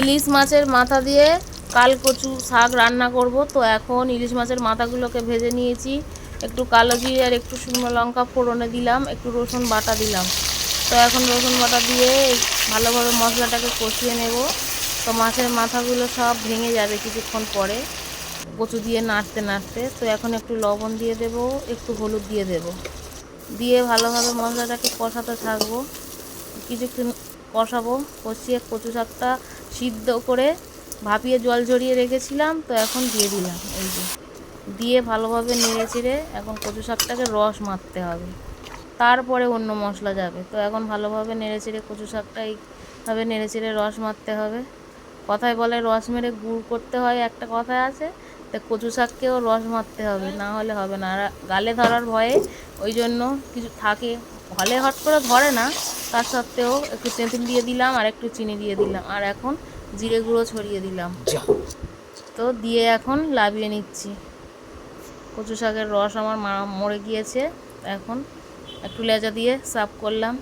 ইলিশ মাছের মাথা দিয়ে কালকচু শাক রান্না করব। তো এখন ইলিশ মাছের মাথাগুলোকে ভেজে নিয়েছি, একটু কালো জিরে আর একটু শুকনো লঙ্কা ফোড়নে দিলাম, একটু রসুন বাটা দিলাম। তো এখন রসুন বাটা দিয়ে ভালোভাবে মশলাটাকে কষিয়ে নেব। তো মাছের মাথাগুলো সব ভেঙে যাবে কিছুক্ষণ পরে কচু দিয়ে নাড়তে নাড়তে। তো এখন একটু লবণ দিয়ে দেব, একটু হলুদ দিয়ে দেব, দিয়ে ভালোভাবে মশলাটাকে কষাতে থাকবো। কিছুক্ষণ কষাবো, কষিয়ে কচু শাকটা সিদ্ধ করে ভাপিয়ে জল ঝরিয়ে রেখেছিলাম। তো এখন দিয়ে দিলাম, এই যে দিয়ে ভালোভাবে নেড়ে চেড়ে এখন কচু শাকটাকে রস মারতে হবে, তারপরে অন্য মশলা যাবে। তো এখন ভালোভাবে নেড়ে চেড়ে কচু শাকটা এইভাবে নেড়ে চেড়ে রস মারতে হবে। কথায় বলে রস মেরে গুড় করতে হয়, একটা কথায় আছে। তো কচু শাককেও রস মারতে হবে, না হলে হবে না। আর গালে ধরার ভয়ে ওই জন্য কিছু থাকে, হলে হট করে ধরে না, তার সত্ত্বেও একটু তেঁতুল দিয়ে দিলাম আর একটু চিনি দিয়ে দিলাম, আর এখন জিরে গুঁড়ো ছড়িয়ে দিলাম। তো দিয়ে এখন লাবিয়ে নিচ্ছি। কচু শাকের রস আমার মরে গিয়েছে, এখন একটু লেজা দিয়ে সার্ভ করলাম।